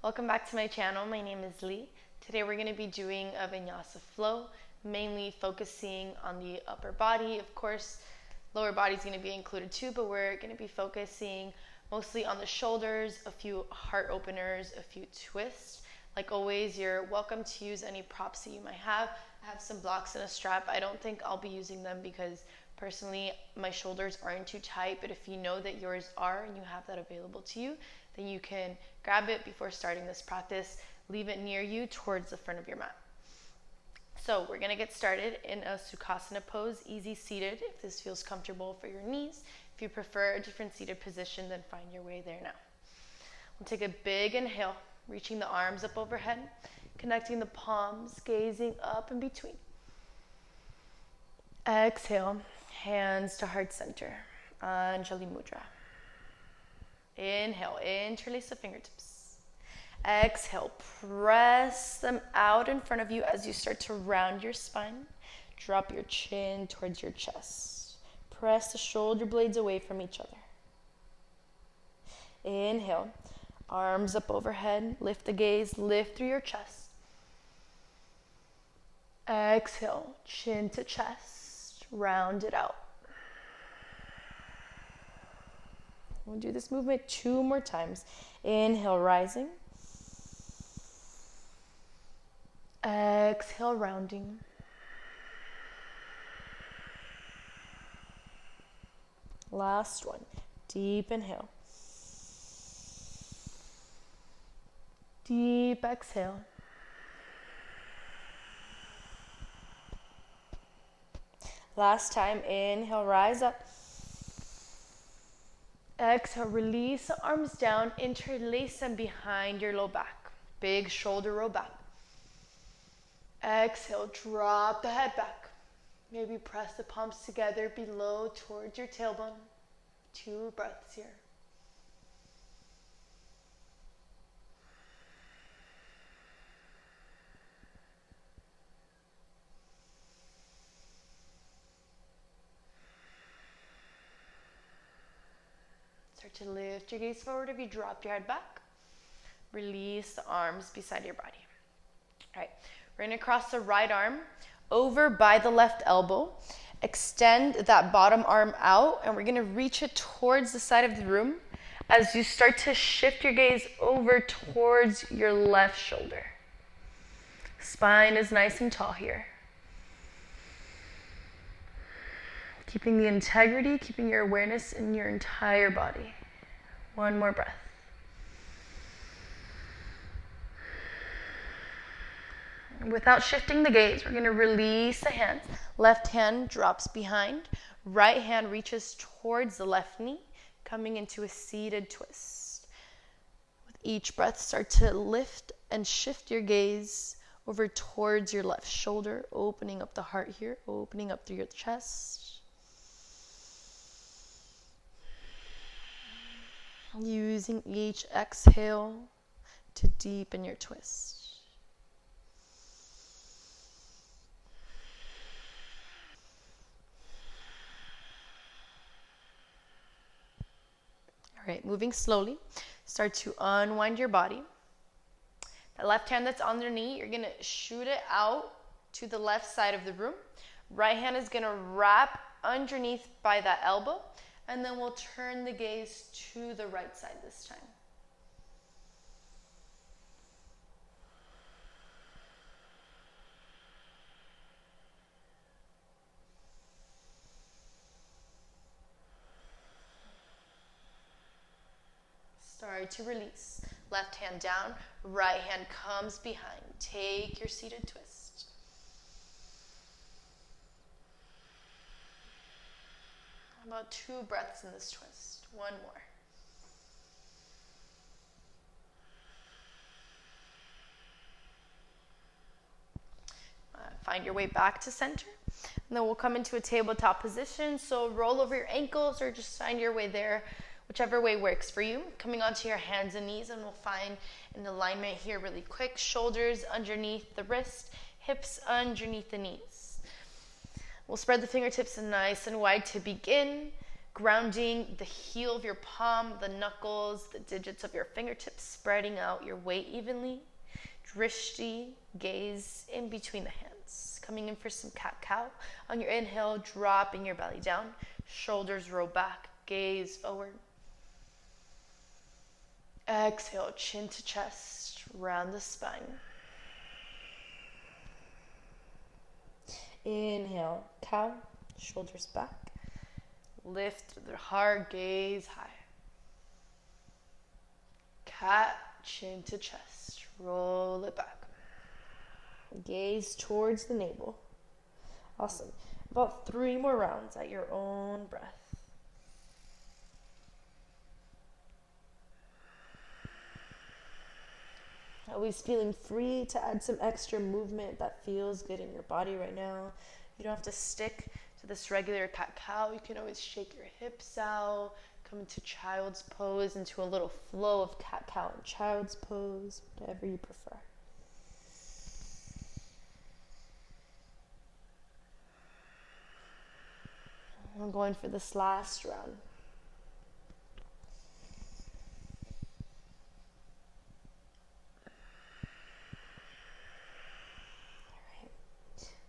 Welcome back to my channel. My name is Lee. Today we're going to be doing a vinyasa flow, mainly focusing on the upper body. Of course, lower body is going to be included too, but we're going to be focusing mostly on the shoulders, a few heart openers, a few twists. Like always, you're welcome to use any props that you might have. I have some blocks and a strap. I don't think I'll be using them because personally my shoulders aren't too tight, but if you know that yours are and you have that available to you, then you can grab it before starting this practice. Leave it near you towards the front of your mat. So we're going to get started in a Sukhasana pose, easy seated if this feels comfortable for your knees. If you prefer a different seated position, then find your way there now. We'll take a big inhale, reaching the arms up overhead, connecting the palms, gazing up and between. Exhale, hands to heart center, Anjali Mudra. Inhale, interlace the fingertips. Exhale, press them out in front of you as you start to round your spine. Drop your chin towards your chest. Press the shoulder blades away from each other. Inhale, arms up overhead. Lift the gaze, lift through your chest. Exhale, chin to chest, round it out. We'll do this movement 2 more times. Inhale, rising. Exhale, rounding. Last one. Deep inhale. Deep exhale. Last time, inhale, rise up. Exhale, release the arms down, interlace them behind your low back. Big shoulder roll back. Exhale, drop the head back. Maybe press the palms together below towards your tailbone. 2 breaths here. Start to lift your gaze forward if you drop your head back. Release the arms beside your body. All right, we're going to cross the right arm over by the left elbow. Extend that bottom arm out, and we're going to reach it towards the side of the room as you start to shift your gaze over towards your left shoulder. Spine is nice and tall here. Keeping the integrity, keeping your awareness in your entire body. 1 more breath. Without shifting the gaze, we're going to release the hands. Left hand drops behind. Right hand reaches towards the left knee, coming into a seated twist. With each breath, start to lift and shift your gaze over towards your left shoulder, opening up the heart here, opening up through your chest. Using each exhale to deepen your twist. All right, moving slowly. Start to unwind your body. The left hand that's on the knee, you're going to shoot it out to the left side of the room. Right hand is going to wrap underneath by that elbow. And then we'll turn the gaze to the right side this time. Start to release. Left hand down, right hand comes behind. Take your seated twist. About 2 breaths in this twist. 1 more. Find your way back to center. And then we'll come into a tabletop position. So roll over your ankles or just find your way there, whichever way works for you. Coming onto your hands and knees, and we'll find an alignment here really quick. Shoulders underneath the wrist, hips underneath the knees. We'll spread the fingertips nice and wide to begin. grounding the heel of your palm, the knuckles, the digits of your fingertips, spreading out your weight evenly. Drishti, gaze in between the hands. Coming in for some cat-cow. On your inhale, dropping your belly down. Shoulders roll back, gaze forward. Exhale, chin to chest, round the spine. Inhale, cow, shoulders back. Lift the heart, gaze high. Cat, chin to chest, roll it back. Gaze towards the navel. Awesome. About 3 more rounds at your own breath. Always feeling free to add some extra movement that feels good in your body right now. You don't have to stick to this regular cat-cow. You can always shake your hips out, come into child's pose, into a little flow of cat-cow and child's pose, whatever you prefer. I'm going for this last round.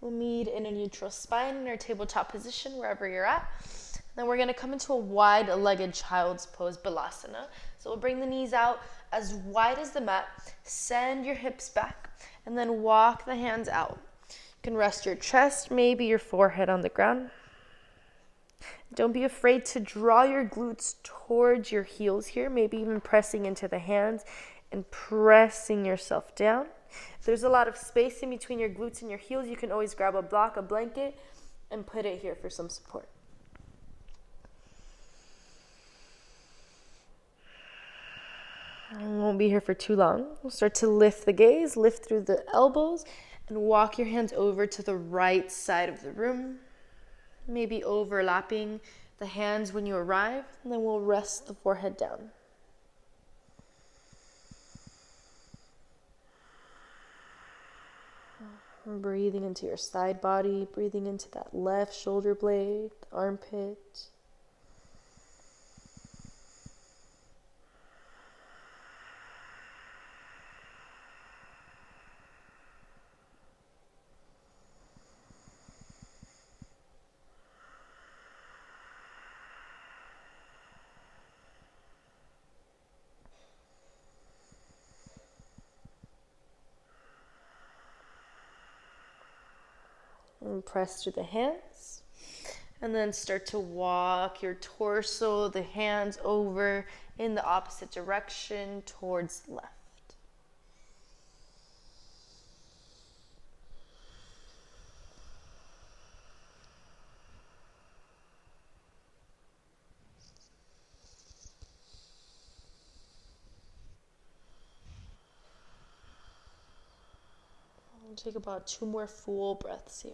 We'll meet in a neutral spine in our tabletop position, wherever you're at. Then we're going to come into a wide-legged child's pose, Balasana. So we'll bring the knees out as wide as the mat. Send your hips back, and then walk the hands out. You can rest your chest, maybe your forehead on the ground. Don't be afraid to draw your glutes towards your heels here, maybe even pressing into the hands and pressing yourself down. If there's a lot of space in between your glutes and your heels, you can always grab a block, a blanket, and put it here for some support. We won't be here for too long. We'll start to lift the gaze, lift through the elbows, and walk your hands over to the right side of the room, maybe overlapping the hands when you arrive, and then we'll rest the forehead down. Breathing into your side body, breathing into that left shoulder blade, armpit. And press through the hands, and then start to walk your torso, the hands over in the opposite direction towards the left. We'll take about 2 more full breaths here.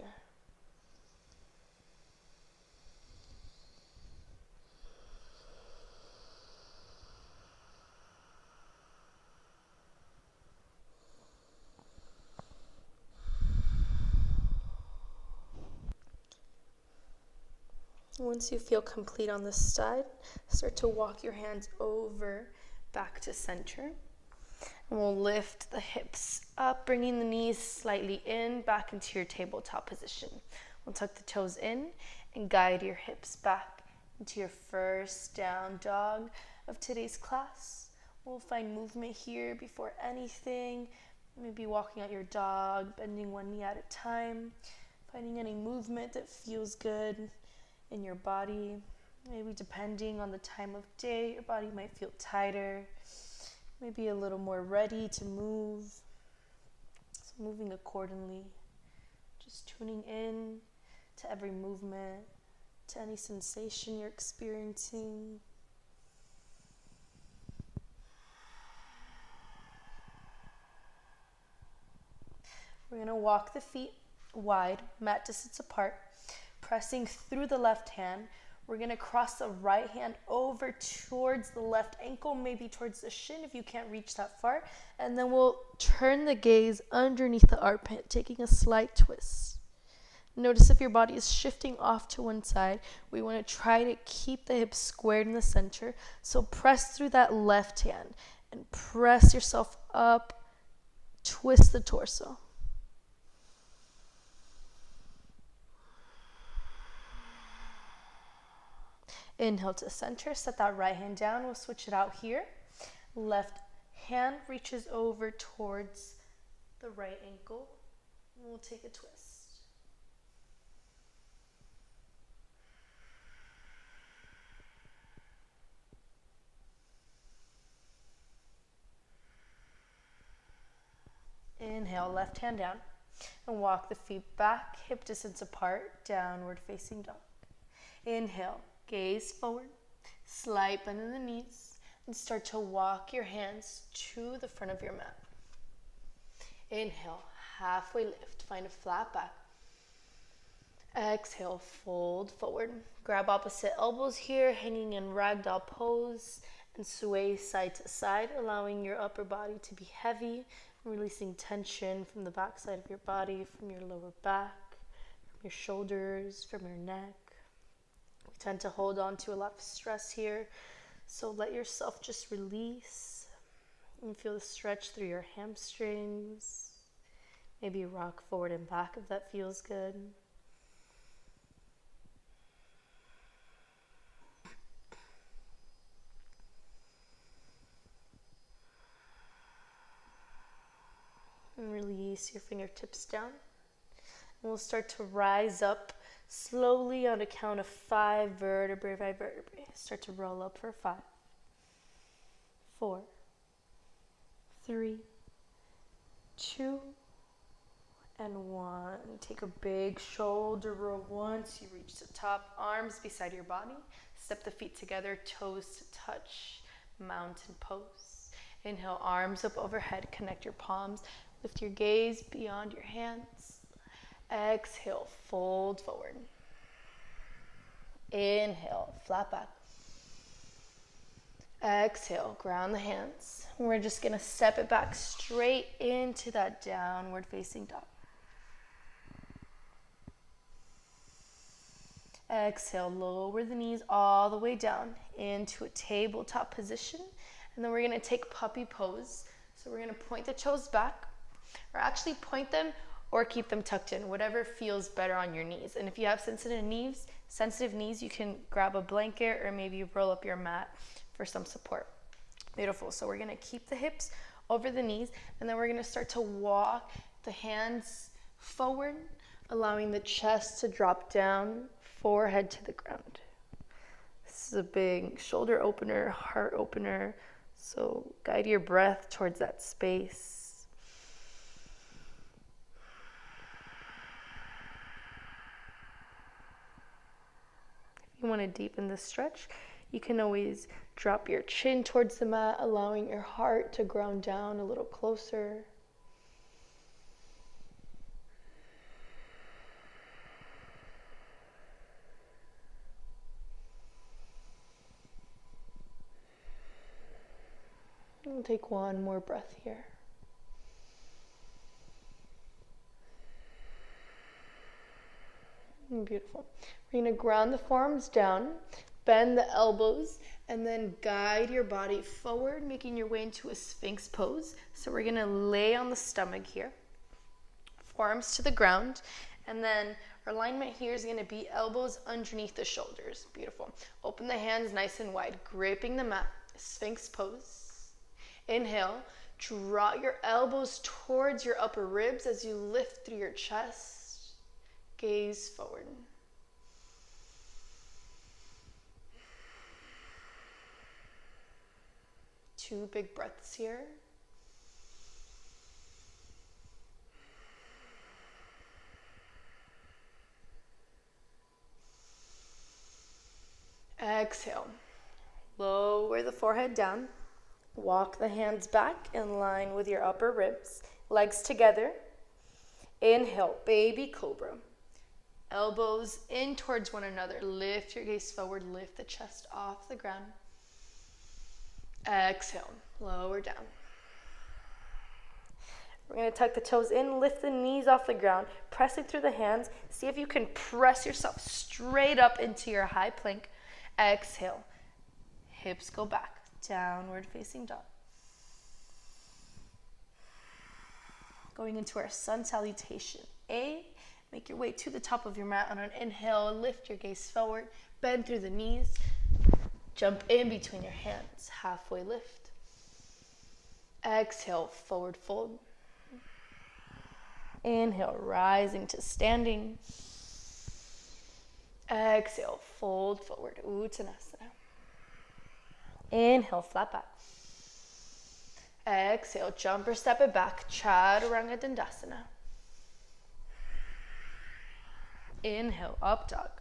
Once you feel complete on this side, start to walk your hands over back to center. And we'll lift the hips up, bringing the knees slightly in, back into your tabletop position. We'll tuck the toes in and guide your hips back into your first down dog of today's class. We'll find movement here before anything. Maybe walking out your dog, bending one knee at a time, finding any movement that feels good in your body. Maybe depending on the time of day, your body might feel tighter, maybe a little more ready to move. So moving accordingly, just tuning in to every movement, to any sensation you're experiencing. We're going to walk the feet wide, mat to sits apart. Pressing through the left hand, we're going to cross the right hand over towards the left ankle, maybe towards the shin if you can't reach that far. And then we'll turn the gaze underneath the armpit, taking a slight twist. Notice if your body is shifting off to one side. We want to try to keep the hips squared in the center. So press through that left hand and press yourself up. Twist the torso. Inhale to center. Set that right hand down. We'll switch it out here. Left hand reaches over towards the right ankle. We'll take a twist. Inhale, left hand down, and walk the feet back, hip distance apart, downward facing dog. Inhale, gaze forward, slight bend in the knees, and start to walk your hands to the front of your mat. Inhale, halfway lift, find a flat back. Exhale, fold forward. Grab opposite elbows here, hanging in ragdoll pose, and sway side to side, allowing your upper body to be heavy, releasing tension from the back side of your body, from your lower back, from your shoulders, from your neck. We tend to hold on to a lot of stress here, so let yourself just release and feel the stretch through your hamstrings. Maybe rock forward and back if that feels good. And release your fingertips down. And we'll start to rise up slowly on a count of 5 vertebrae by vertebrae. Start to roll up for 5, 4, 3, 2, and 1. Take a big shoulder roll once you reach the top. Arms beside your body. Step the feet together, toes to touch. Mountain pose. Inhale, arms up overhead. Connect your palms. Lift your gaze beyond your hands. Exhale, fold forward. Inhale, flat back. Exhale, ground the hands. We're just going to step it back straight into that downward facing dog. Exhale, lower the knees all the way down into a tabletop position. And then we're going to take puppy pose. So we're going to point the toes back, or actually point them or keep them tucked in, whatever feels better on your knees. And if you have sensitive knees, you can grab a blanket or maybe roll up your mat for some support. Beautiful. So we're going to keep the hips over the knees, and then we're going to start to walk the hands forward, allowing the chest to drop down, forehead to the ground. This is a big shoulder opener, heart opener. So guide your breath towards that space. If you want to deepen the stretch, you can always drop your chin towards the mat, allowing your heart to ground down a little closer. We'll take one more breath here. Beautiful. We're going to ground the forearms down, bend the elbows, and then guide your body forward, making your way into a Sphinx pose. So we're going to lay on the stomach here, forearms to the ground, and then our alignment here is going to be elbows underneath the shoulders. Beautiful. Open the hands nice and wide, gripping the mat, Sphinx pose. Inhale, draw your elbows towards your upper ribs as you lift through your chest. Gaze forward. Two big breaths here. Exhale. Lower the forehead down. Walk the hands back in line with your upper ribs. Legs together. Inhale, baby cobra. Elbows in towards one another. Lift your gaze forward. Lift the chest off the ground. Exhale, lower down. We're going to tuck the toes in, lift the knees off the ground, press it through the hands. See if you can press yourself straight up into your high plank. Exhale. Hips go back. Downward facing dog. Going into our sun salutation. Make your way to the top of your mat on an inhale. Lift your gaze forward. Bend through the knees. Jump in between your hands. Halfway lift. Exhale, forward fold. Inhale, rising to standing. Exhale, fold forward. Uttanasana. Inhale, flat back. Exhale, jump or step it back. Chaturanga Dandasana. Inhale, up dog.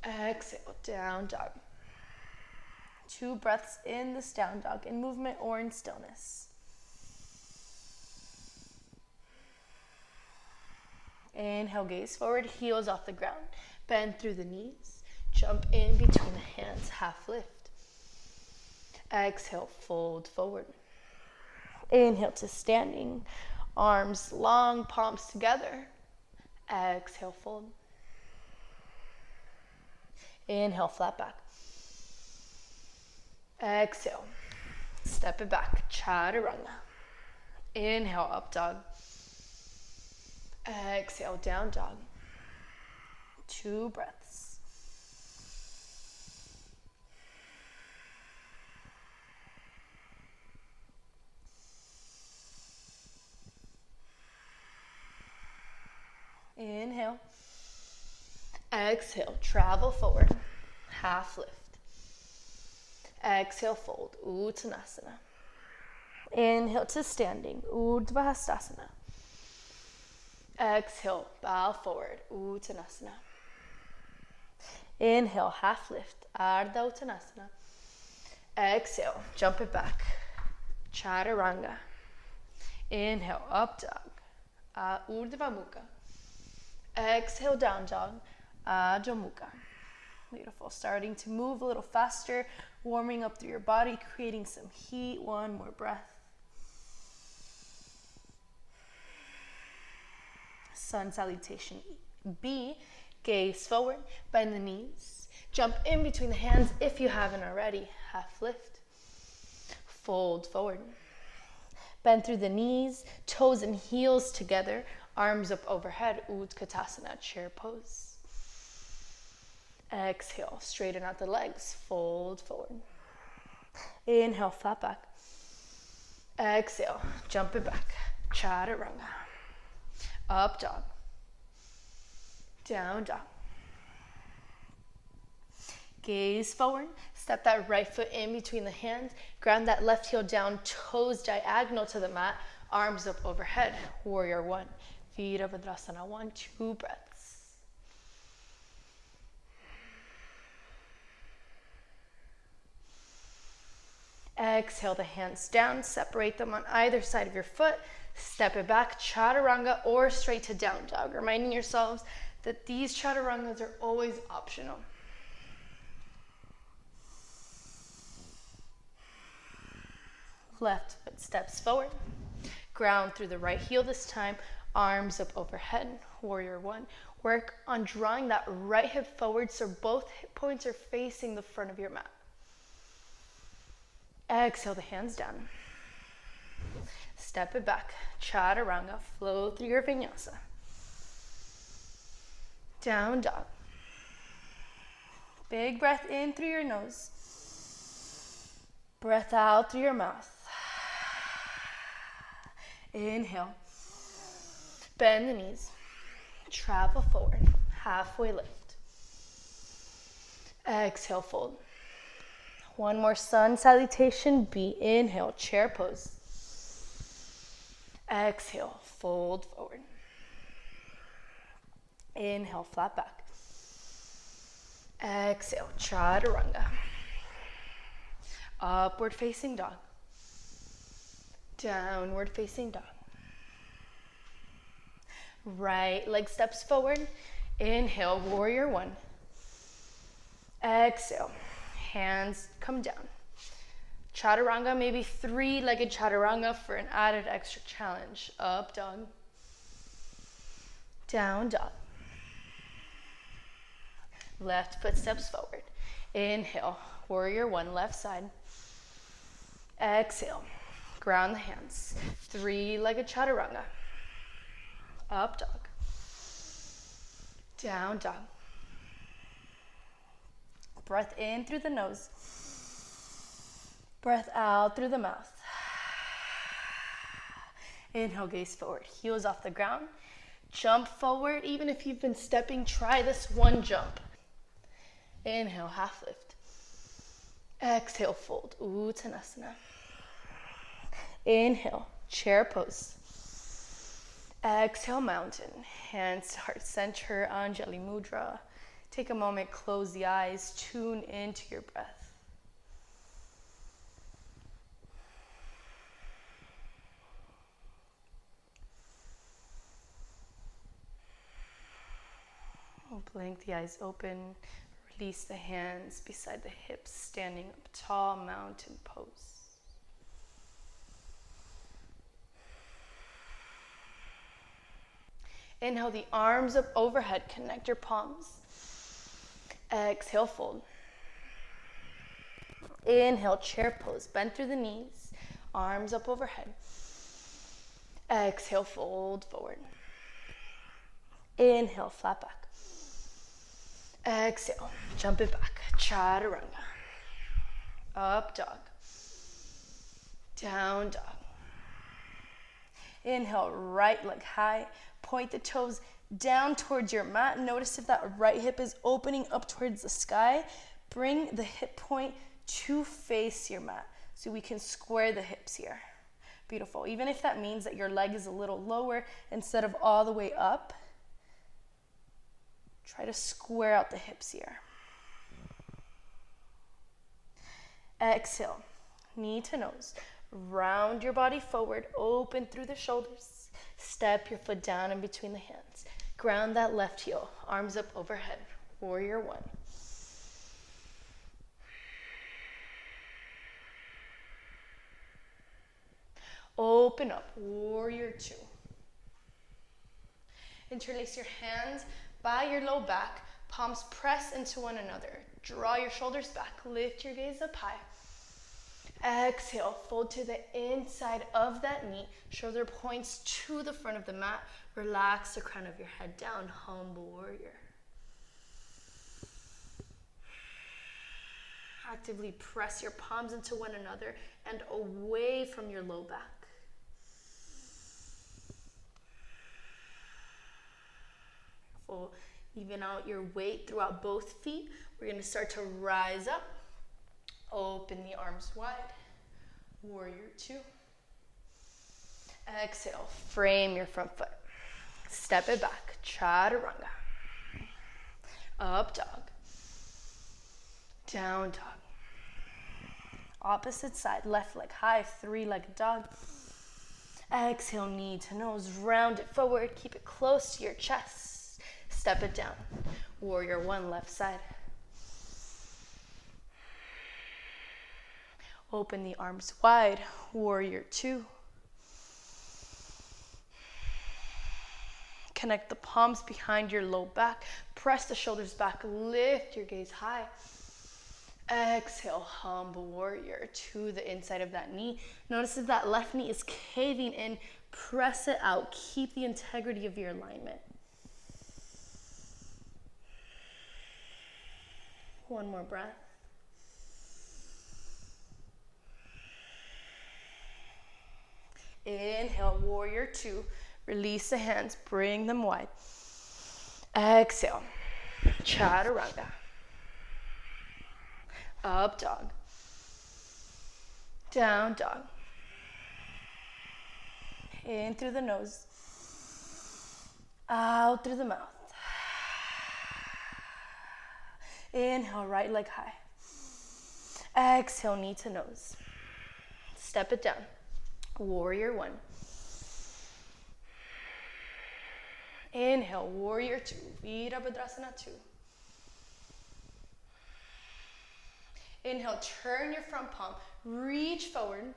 Exhale, down dog. 2 breaths in this down dog, in movement or in stillness. Inhale, gaze forward, heels off the ground. Bend through the knees. Jump in between the hands, half lift. Exhale, fold forward. Inhale to standing. Arms long, palms together. Exhale, fold. Inhale, flat back. Exhale, step it back, chaturanga. Inhale, up dog. Exhale, down dog. 2 breaths. Inhale. Exhale, travel forward, half lift. Exhale, fold, Uttanasana. Inhale to standing, Urdhva Hastasana. Exhale, bow forward, Uttanasana. Inhale, half lift, Ardha Uttanasana. Exhale, jump it back, Chaturanga. Inhale, up dog, Urdhva Mukha. Exhale, down dog, Adho Mukha. Beautiful. Starting to move a little faster, warming up through your body, creating some heat. 1 more breath. Sun salutation B. Gaze forward, bend the knees. Jump in between the hands if you haven't already. Half lift. Fold forward. Bend through the knees, toes and heels together. Arms up overhead, Utkatasana, chair pose. Exhale, straighten out the legs, fold forward. Inhale, flat back. Exhale, jump it back, chaturanga. Up dog. Down dog. Gaze forward, step that right foot in between the hands, ground that left heel down, toes diagonal to the mat, arms up overhead, warrior 1. Virabhadrasana 1, 2 breaths. Exhale the hands down, separate them on either side of your foot, step it back, chaturanga or straight to down dog, reminding yourselves that these chaturangas are always optional. Left foot steps forward, ground through the right heel this time, arms up overhead, warrior 1. Work on drawing that right hip forward so both hip points are facing the front of your mat. Exhale the hands down. Step it back, chaturanga, flow through your vinyasa. Down dog. Big breath in through your nose. Breath out through your mouth. Inhale. Bend the knees. Travel forward. Halfway lift. Exhale, fold. 1 more sun salutation B. Inhale, chair pose. Exhale, fold forward. Inhale, flat back. Exhale, chaturanga. Upward facing dog. Downward facing dog. Right leg steps forward. Inhale, warrior 1. Exhale, hands come down. Chaturanga, maybe 3-legged chaturanga for an added extra challenge. Up dog. Down dog. Left foot steps forward. Inhale, warrior one, left side. Exhale, ground the hands. 3-legged chaturanga. Up dog. Down dog. Breath in through the nose. Breath out through the mouth. Inhale, gaze forward. Heels off the ground. Jump forward. Even if you've been stepping, try this one jump. Inhale, half lift. Exhale, fold. Uttanasana. Inhale, chair pose. Exhale, mountain. Hands heart center, Anjali Mudra. Take a moment, close the eyes, tune into your breath. Blink the eyes open. Release the hands beside the hips, standing up tall, mountain pose. Inhale the arms up overhead, connect your palms. Exhale, fold. Inhale, chair pose, bend through the knees, arms up overhead. Exhale, fold forward. Inhale, flat back. Exhale, jump it back, chaturanga. Up dog. Down dog. Inhale, right leg high. Point the toes down towards your mat. Notice if that right hip is opening up towards the sky. Bring the hip point to face your mat so we can square the hips here. Beautiful. Even if that means that your leg is a little lower instead of all the way up, try to square out the hips here. Exhale, knee to nose. Round your body forward, open through the shoulders. Step your foot down in between the hands. Ground that left heel, arms up overhead. Warrior one. Open up, warrior two. Interlace your hands by your low back, palms press into one another. Draw your shoulders back, lift your gaze up high. Exhale, fold to the inside of that knee, shoulder points to the front of the mat. Relax the crown of your head down, humble warrior. Actively press your palms into one another and away from your low back. Even out your weight throughout both feet. We're going to start to rise up. Open the arms wide. Warrior two. Exhale, frame your front foot. Step it back, chaturanga. Up dog. Down dog. Opposite side, left leg high, 3-legged dog. Exhale, knee to nose, round it forward, keep it close to your chest. Step it down. Warrior one, left side. Open the arms wide. Warrior two. Connect the palms behind your low back. Press the shoulders back. Lift your gaze high. Exhale, humble warrior to the inside of that knee. Notice if that left knee is caving in. Press it out. Keep the integrity of your alignment. One more breath. Inhale, warrior two. Release the hands, bring them wide. Exhale, chaturanga. Up dog. Down dog. In through the nose. Out through the mouth. Inhale, right leg high. Exhale, knee to nose. Step it down. Warrior one. Inhale, warrior two. Virabhadrasana two. Inhale, turn your front palm, reach forward.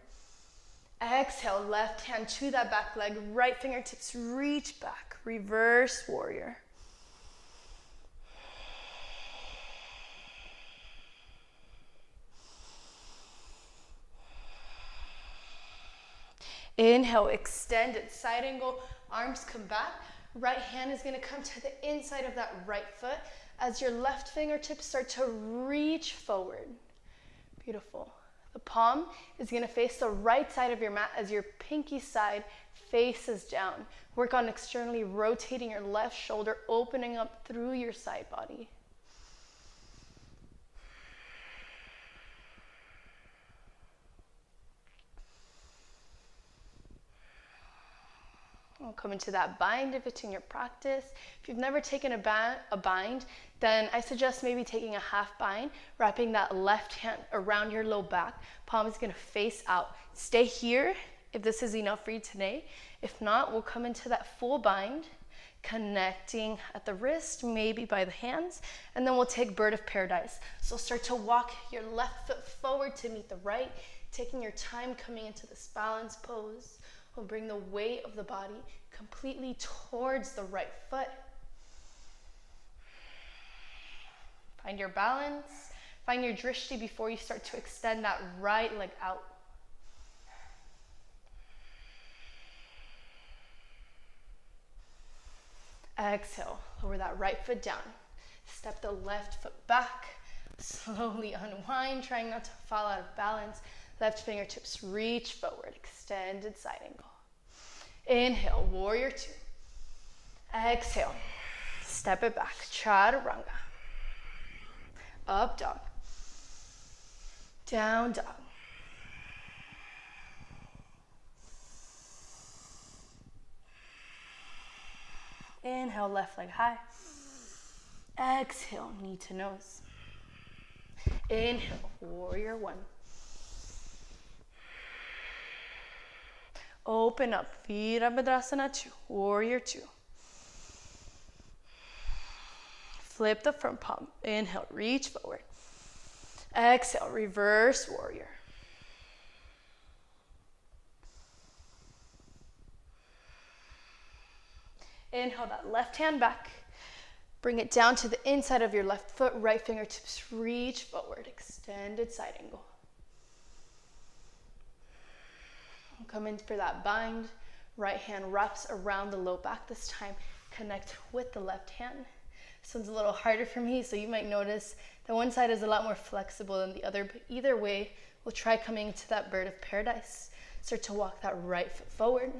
Exhale, left hand to that back leg, right fingertips reach back, reverse warrior. Inhale, extended side angle, arms come back. Right hand is gonna come to the inside of that right foot as your left fingertips start to reach forward. Beautiful. The palm is gonna face the right side of your mat as your pinky side faces down. Work on externally rotating your left shoulder, opening up through your side body. We'll come into that bind if it's in your practice. If you've never taken a bind, then I suggest maybe taking a half bind, wrapping that left hand around your low back. Palm is gonna face out. Stay here if this is enough for you today. If not, we'll come into that full bind, connecting at the wrist, maybe by the hands, and then we'll take bird of paradise. So start to walk your left foot forward to meet the right, taking your time coming into this balance pose. We'll bring the weight of the body completely towards the right foot. Find your balance. Find your drishti before you start to extend that right leg out. Exhale, lower that right foot down. Step the left foot back. Slowly unwind, trying not to fall out of balance. Left fingertips reach forward, extended side angle. Inhale, warrior two. Exhale, step it back, chaturanga. Up dog. Down dog. Inhale, left leg high. Exhale, knee to nose. Inhale, warrior one. Open up, Virabhadrasana 2, warrior 2. Flip the front palm. Inhale, reach forward. Exhale, reverse warrior. Inhale that left hand back. Bring it down to the inside of your left foot. Right fingertips reach forward. Extended side angle. Come in for that bind. Right hand wraps around the low back this time. Connect with the left hand. This one's a little harder for me, so you might notice that one side is a lot more flexible than the other, but either way, we'll try coming into that bird of paradise. Start to walk that right foot forward.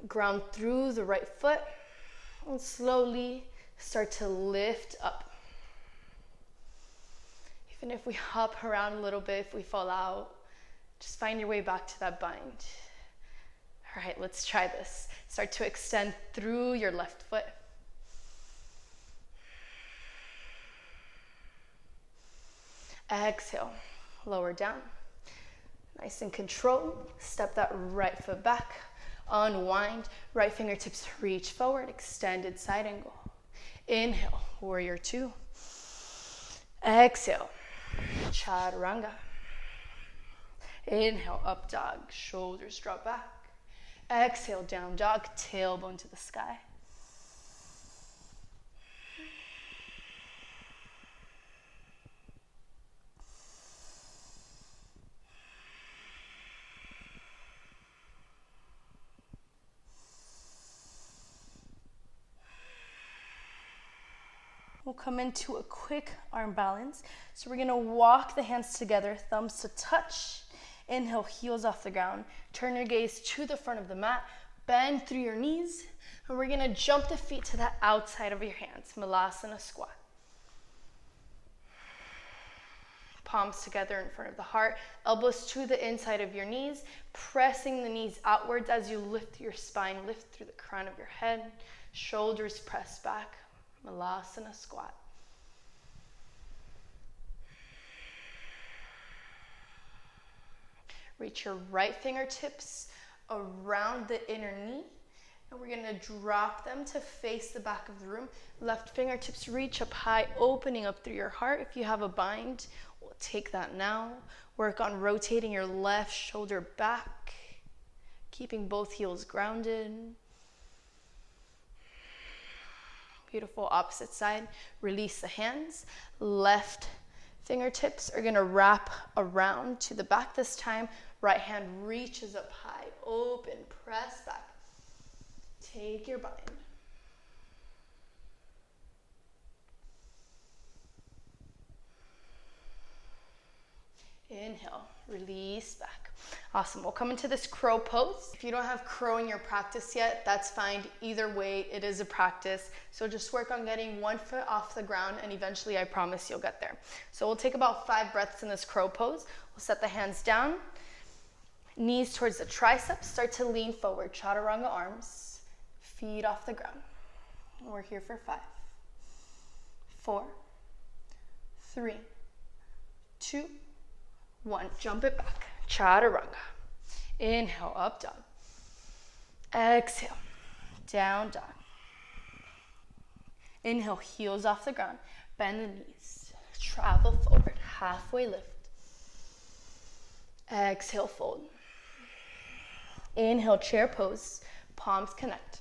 Ground through the right foot, and slowly start to lift up. Even if we hop around a little bit, if we fall out, just find your way back to that bind. All right, let's try this. Start to extend through your left foot. Exhale, lower down. Nice and controlled. Step that right foot back. Unwind. Right fingertips reach forward. Extended side angle. Inhale, warrior two. Exhale, chaturanga. Inhale, up dog, shoulders drop back. Exhale, down dog, tailbone to the sky. We'll come into a quick arm balance. So we're gonna walk the hands together, thumbs to touch. Inhale, heels off the ground. Turn your gaze to the front of the mat. Bend through your knees. And we're gonna jump the feet to the outside of your hands. Malasana squat. Palms together in front of the heart. Elbows to the inside of your knees. Pressing the knees outwards as you lift your spine. Lift through the crown of your head. Shoulders press back. Malasana squat. Reach your right fingertips around the inner knee. And we're gonna drop them to face the back of the room. Left fingertips reach up high, opening up through your heart. If you have a bind, we'll Take that now. Work on rotating your left shoulder back, keeping both heels grounded. Beautiful. Opposite side. Release the hands. Left fingertips are gonna wrap around to the back this time. Right hand reaches up high. Open. Press back. Take your bind. Inhale, release back. Awesome. We'll come into this crow pose. If you don't have crow in your practice yet, that's fine. Either way, it is a practice. So just work on getting one foot off the ground, and eventually I promise you'll get there. So we'll take about 5 breaths in this crow pose. We'll set the hands down, knees towards the triceps, start to lean forward. Chaturanga arms, feet off the ground. We're here for 5, 4, 3, 2, 1. Jump it back. Chaturanga. Inhale, up dog. Exhale, down dog. Inhale, heels off the ground. Bend the knees. Travel forward. Halfway lift. Exhale, fold. Inhale, chair pose. Palms connect.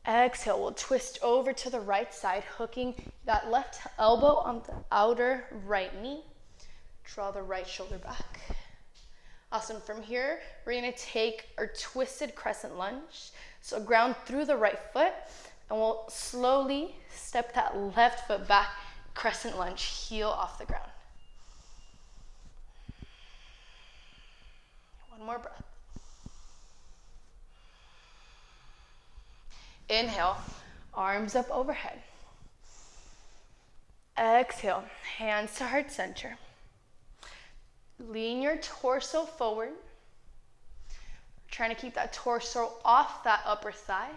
Exhale, we'll twist over to the right side, hooking that left elbow on the outer right knee. Draw the right shoulder back. Awesome. From here, we're going to take our twisted crescent lunge. So ground through the right foot, and we'll slowly step that left foot back, crescent lunge, heel off the ground. One more breath. Inhale, arms up overhead. Exhale, hands to heart center. Lean your torso forward. Trying to keep that torso off that upper thigh.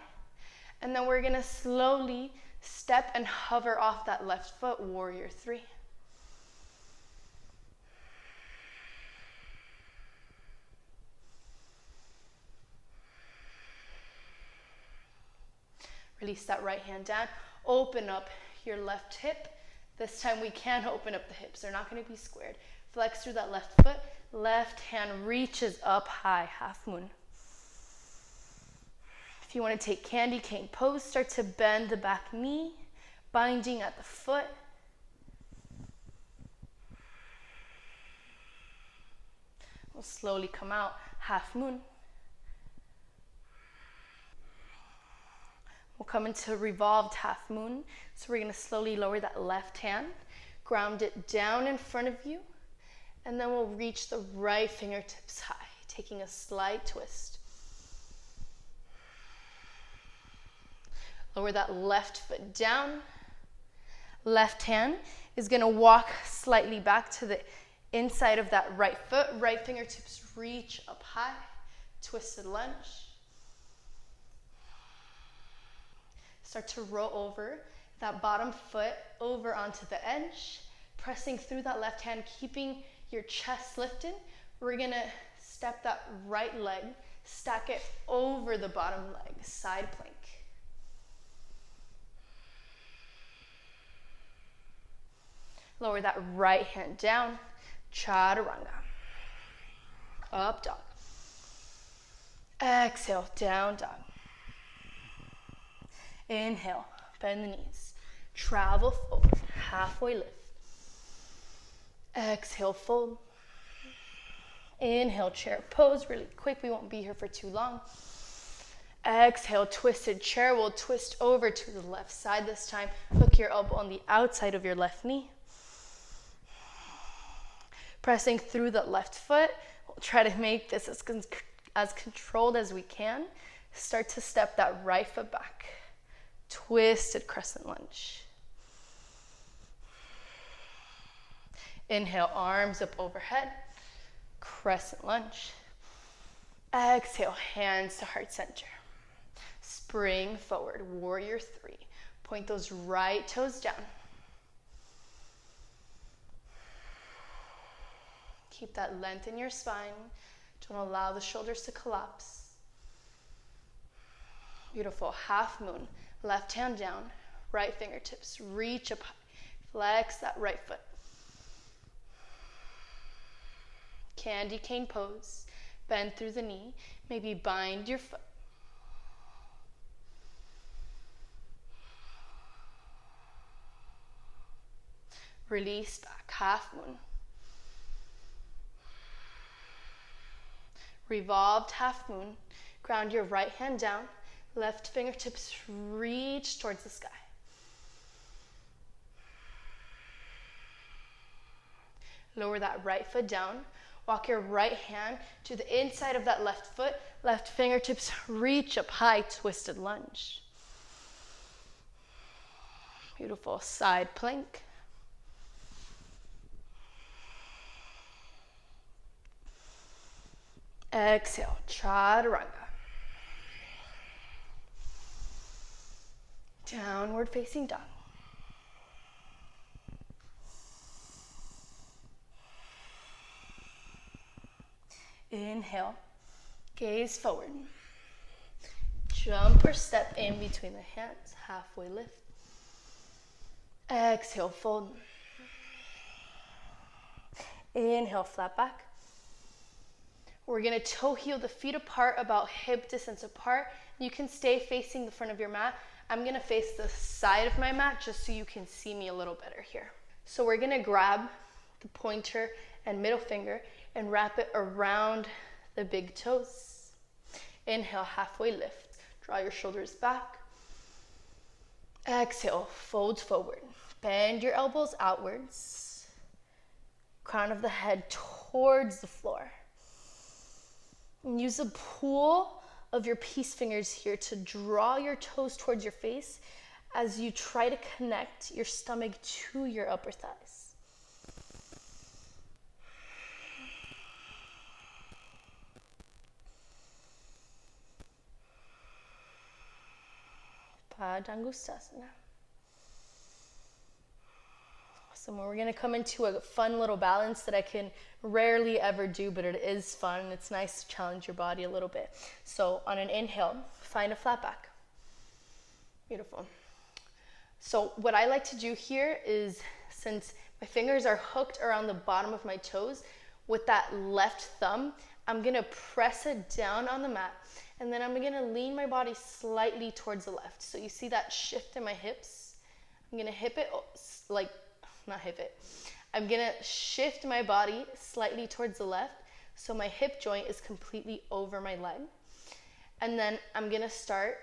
And then we're going to slowly step and hover off that left foot, warrior 3. Release that right hand down. Open up your left hip. This time we can open up the hips. They're not going to be squared. Flex through that left foot. Left hand reaches up high, half moon. If you want to take candy cane pose, start to bend the back knee, binding at the foot. We'll slowly come out, half moon. We'll come into revolved half moon. So we're going to slowly lower that left hand, ground it down in front of you, and then we'll reach the right fingertips high, taking a slight twist. Lower that left foot down. Left hand is going to walk slightly back to the inside of that right foot. Right fingertips reach up high, twisted lunge. Start to roll over that bottom foot over onto the edge, pressing through that left hand, keeping your chest lifted. We're gonna step that right leg, stack it over the bottom leg, side plank. Lower that right hand down, chaturanga. Up dog. Exhale, down dog. Inhale, bend the knees. Travel forward, halfway lift. Exhale, fold. Inhale, chair pose, really quick. We won't be here for too long. Exhale, twisted chair. We'll twist over to the left side this time. Hook your elbow on the outside of your left knee. Pressing through the left foot. We'll try to make this as controlled as we can. Start to step that right foot back. Twisted crescent lunge. Inhale, arms up overhead. Crescent lunge. Exhale, hands to heart center. Spring forward, warrior 3. Point those right toes down. Keep that length in your spine. Don't allow the shoulders to collapse. Beautiful, half moon. Left hand down, right fingertips reach up high. Flex that right foot. Candy cane pose. Bend through the knee. Maybe bind your foot. Release back, half moon. Revolved half moon. Ground your right hand down. Left fingertips reach towards the sky. Lower that right foot down. Walk your right hand to the inside of that left foot. Left fingertips reach up high, twisted lunge. Beautiful. Side plank. Exhale, chaturanga. Downward facing dog. Inhale, gaze forward. Jump or step in between the hands, halfway lift. Exhale, fold. Inhale, flat back. We're gonna toe heel the feet apart, about hip distance apart. You can stay facing the front of your mat. I'm gonna face the side of my mat just so you can see me a little better here. So we're gonna grab the pointer and middle finger and wrap it around the big toes. Inhale, halfway lift. Draw your shoulders back. Exhale, fold forward. Bend your elbows outwards. Crown of the head towards the floor. And use the pull of your peace fingers here to draw your toes towards your face as you try to connect your stomach to your upper thighs. Padangustasana. Awesome. We're going to come into a fun little balance that I can rarely ever do, but it is fun and it's nice to challenge your body a little bit. So on an inhale, find a flat back. Beautiful. So what I like to do here is, since my fingers are hooked around the bottom of my toes, with that left thumb, I'm going to press it down on the mat, and then I'm going to lean my body slightly towards the left. So you see that shift in my hips? I'm going to I'm going to shift my body slightly towards the left so my hip joint is completely over my leg. And then I'm going to start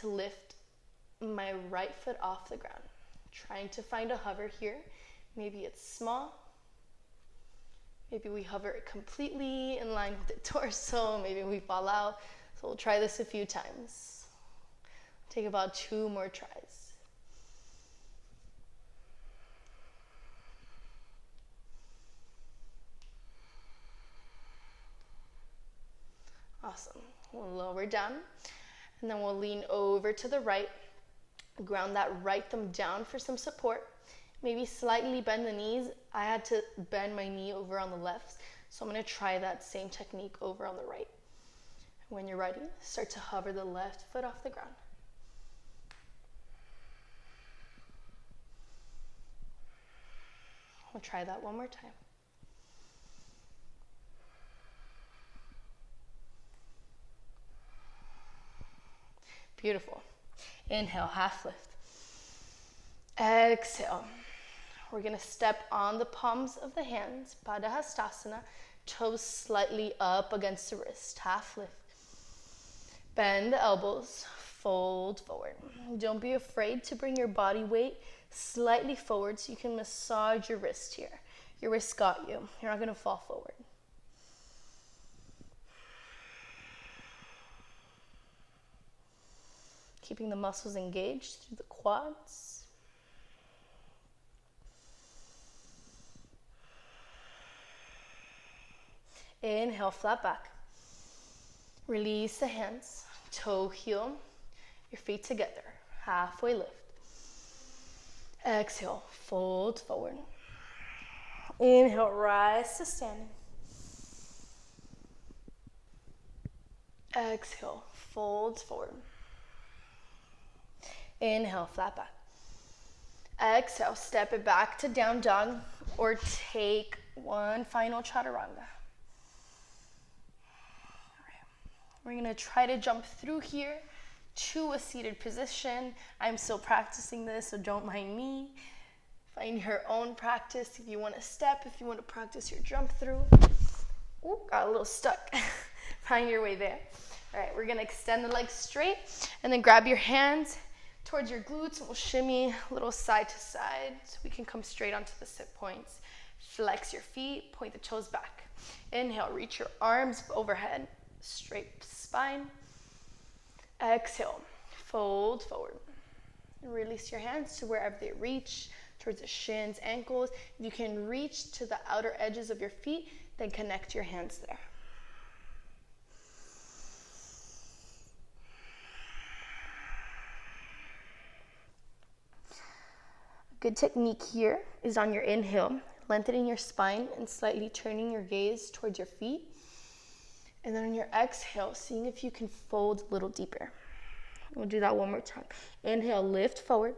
to lift my right foot off the ground, trying to find a hover here. Maybe it's small. Maybe we hover it completely in line with the torso. Maybe we fall out. So we'll try this a few times. Take about 2 more tries. Awesome. We'll lower down, and then we'll lean over to the right. Ground that right thumb down for some support. Maybe slightly bend the knees. I had to bend my knee over on the left, so I'm going to try that same technique over on the right. When you're ready, start to hover the left foot off the ground. We'll try that one more time. Beautiful. Inhale, half lift. Exhale. We're going to step on the palms of the hands, Padahastasana, toes slightly up against the wrist, half lift. Bend the elbows, fold forward. Don't be afraid to bring your body weight slightly forward so you can massage your wrist here. Your wrist got you. You're not going to fall forward. Keeping the muscles engaged through the quads. Inhale, flat back. Release the hands, toe heel, your feet together, halfway lift. Exhale, fold forward. Inhale, rise to standing. Exhale, fold forward. Inhale, flat back. Exhale, step it back to down dog, or take one final chaturanga. We're going to try to jump through here to a seated position. I'm still practicing this, so don't mind me. Find your own practice. If you want to step, if you want to practice your jump through. Ooh, got a little stuck. Find your way there. All right, we're going to extend the legs straight and then grab your hands towards your glutes, and we'll shimmy a little side to side so we can come straight onto the sit points. Flex your feet, point the toes back. Inhale, reach your arms overhead, straight spine. Exhale, fold forward. And release your hands to wherever they reach, towards the shins, ankles. If you can reach to the outer edges of your feet, then connect your hands there. Good technique here is on your inhale, lengthening your spine and slightly turning your gaze towards your feet. And then on your exhale, seeing if you can fold a little deeper. We'll do that one more time. Inhale, lift forward.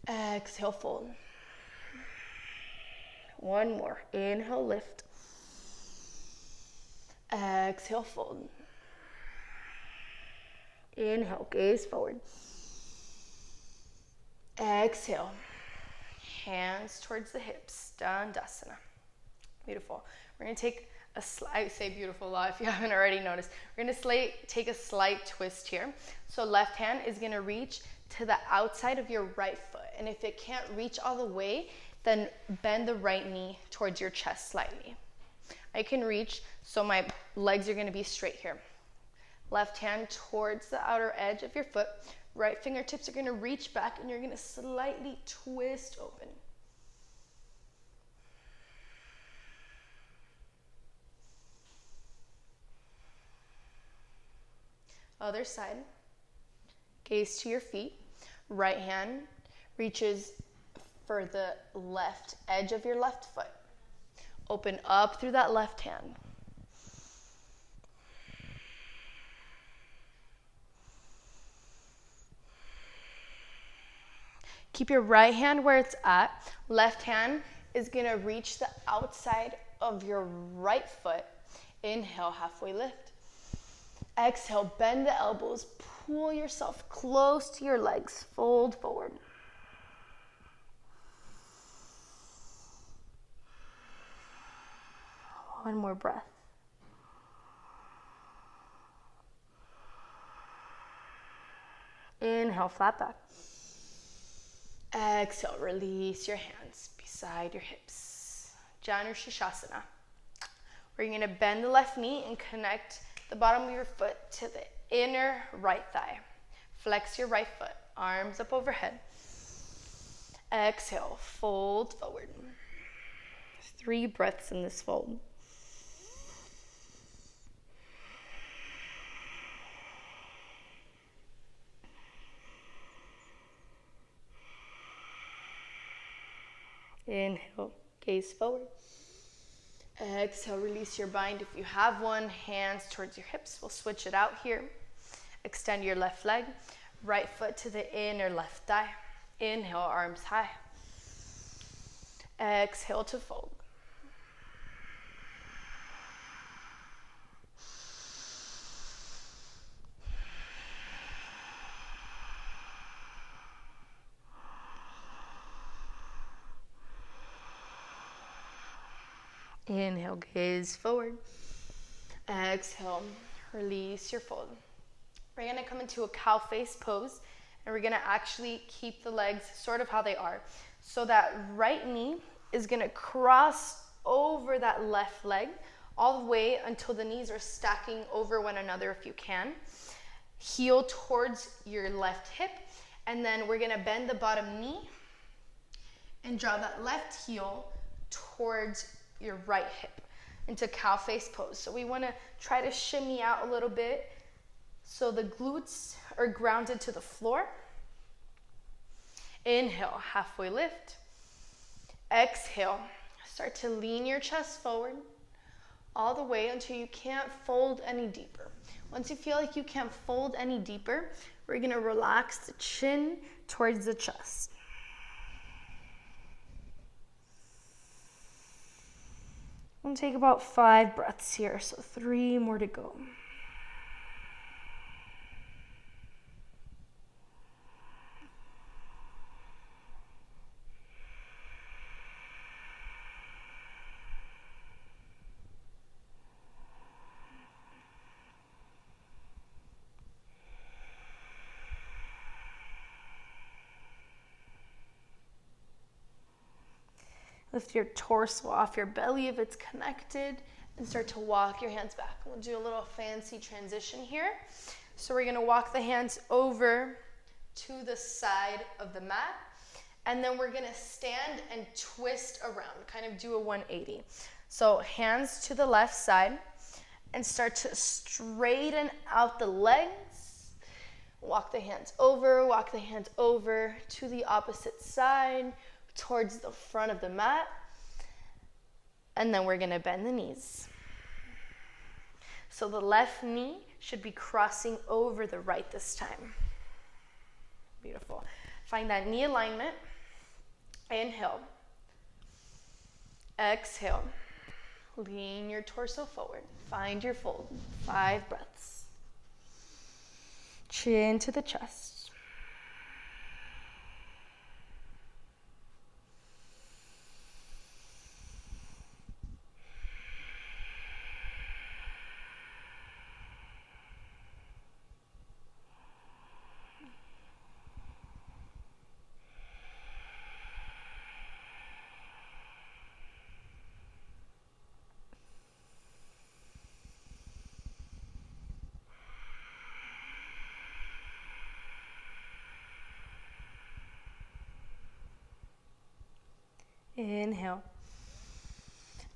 Exhale, fold. One more. Inhale, lift. Exhale, fold. Inhale, gaze forward. Exhale, hands towards the hips, Dandasana. Beautiful. We're going to take I say beautiful a lot if you haven't already noticed. We're going to take a slight twist here. So left hand is going to reach to the outside of your right foot. And if it can't reach all the way, then bend the right knee towards your chest slightly. I can reach, so my legs are going to be straight here. Left hand towards the outer edge of your foot. Right fingertips are going to reach back, and you're going to slightly twist open. Other side. Gaze to your feet. Right hand reaches for the left edge of your left foot. Open up through that left hand. Keep your right hand where it's at. Left hand is going to reach the outside of your right foot. Inhale, halfway lift. Exhale, bend the elbows. Pull yourself close to your legs. Fold forward. One more breath. Inhale, flat back. Exhale, release your hands beside your hips. Janu Shishasana. We're going to bend the left knee and connect the bottom of your foot to the inner right thigh. Flex your right foot, arms up overhead. Exhale, fold forward. 3 breaths in this fold. Inhale, gaze forward. Exhale, release your bind if you have one. Hands towards your hips. We'll switch it out here. Extend your left leg. Right foot to the inner left thigh. Inhale, arms high. Exhale to fold. Inhale, gaze forward. Exhale, release your fold. We're going to come into a cow face pose, and we're going to actually keep the legs sort of how they are. So that right knee is going to cross over that left leg all the way until the knees are stacking over one another if you can. Heel towards your left hip, and then we're going to bend the bottom knee and draw that left heel towards your right hip into cow face pose. So we want to try to shimmy out a little bit so the glutes are grounded to the floor. Inhale, halfway lift. Exhale, start to lean your chest forward all the way until you can't fold any deeper. Once you feel like you can't fold any deeper, we're going to relax the chin towards the chest. We'll take about 5 breaths here, so 3 more to go. Lift your torso off your belly if it's connected and start to walk your hands back. We'll do a little fancy transition here. So we're gonna walk the hands over to the side of the mat, and then we're gonna stand and twist around, kind of do a 180. So hands to the left side and start to straighten out the legs. Walk the hands over to the opposite side, towards the front of the mat. And then we're gonna bend the knees. So the left knee should be crossing over the right this time. Beautiful. Find that knee alignment. Inhale. Exhale. Lean your torso forward. Find your fold. 5 breaths. Chin to the chest. Inhale.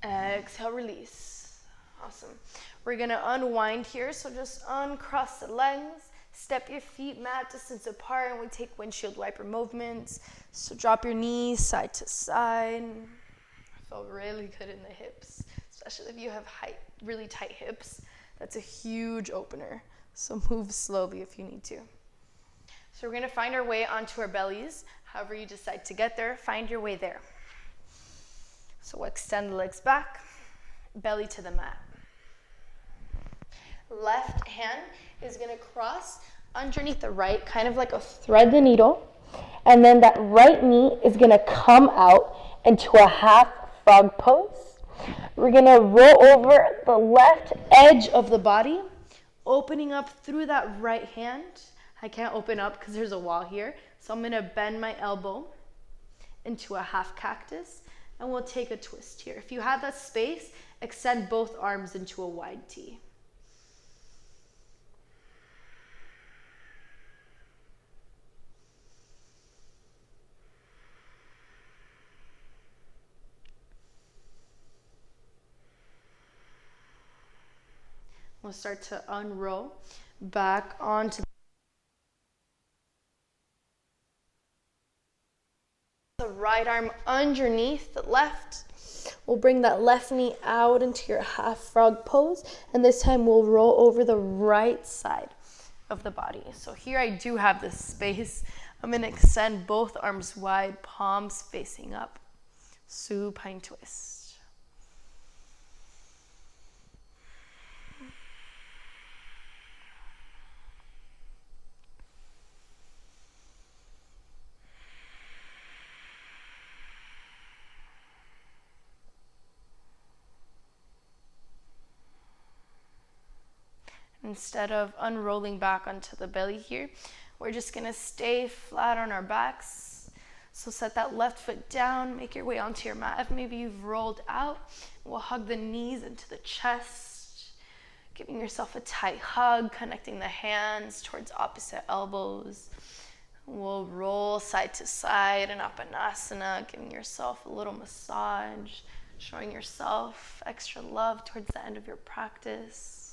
Exhale, release. Awesome. We're gonna unwind here, so just uncross the legs, step your feet mat distance apart, and we take windshield wiper movements. So drop your knees side to side. I felt really good in the hips, especially if you have really tight hips. That's a huge opener. So move slowly if you need to. So we're gonna find our way onto our bellies. However you decide to get there, find your way there. So we'll extend the legs back, belly to the mat. Left hand is gonna cross underneath the right, kind of like a thread the needle. And then that right knee is gonna come out into a half frog pose. We're gonna roll over the left edge of the body, opening up through that right hand. I can't open up because there's a wall here. So I'm gonna bend my elbow into a half cactus. And we'll take a twist here. If you have that space, extend both arms into a wide T. We'll start to unroll back onto the right arm underneath the left. We'll bring that left knee out into your half frog pose, and this time we'll roll over the right side of the body. So here I do have this space. I'm gonna extend both arms wide, palms facing up. Supine twist. Instead of unrolling back onto the belly here, we're just gonna stay flat on our backs. So set that left foot down, make your way onto your mat. If maybe you've rolled out, we'll hug the knees into the chest, giving yourself a tight hug, connecting the hands towards opposite elbows. We'll roll side to side in Apanasana, giving yourself a little massage, showing yourself extra love towards the end of your practice.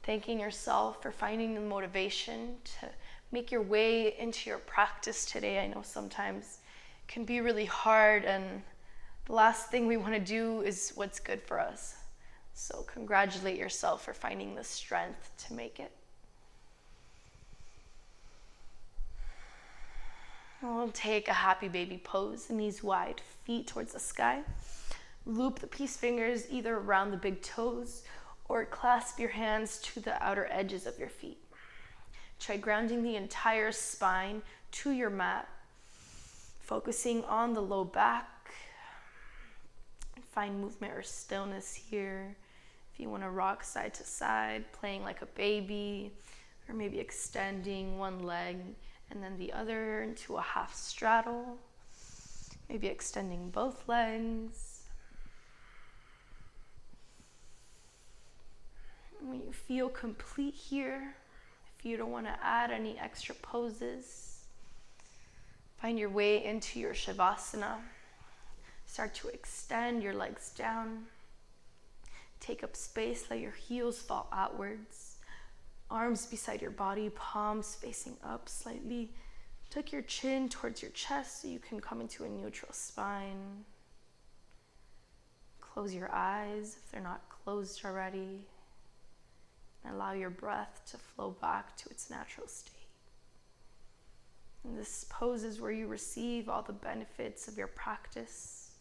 Thanking yourself for finding the motivation to make your way into your practice today. I know sometimes it can be really hard, and the last thing we want to do is what's good for us. So congratulate yourself for finding the strength to make it. We'll take a happy baby pose, knees wide, feet towards the sky. Loop the peace fingers either around the big toes or clasp your hands to the outer edges of your feet. Try grounding the entire spine to your mat, focusing on the low back. Find movement or stillness here. If you want to rock side to side, playing like a baby, or maybe extending one leg and then the other into a half straddle. Maybe extending both legs. When you feel complete here, if you don't want to add any extra poses, find your way into your Shavasana. Start to extend your legs down. Take up space, let your heels fall outwards. Arms beside your body, palms facing up slightly. Tuck your chin towards your chest so you can come into a neutral spine. Close your eyes if they're not closed already. And allow your breath to flow back to its natural state. And this pose is where you receive all the benefits of your practice.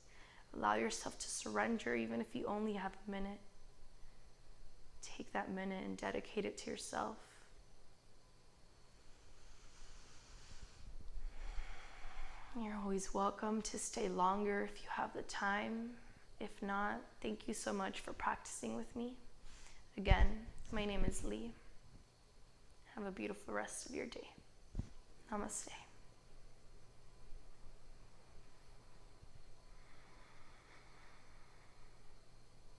Allow yourself to surrender even if you only have a minute. Take that minute and dedicate it to yourself. You're always welcome to stay longer if you have the time. If not, thank you so much for practicing with me. Again, my name is Lee. Have a beautiful rest of your day. Namaste.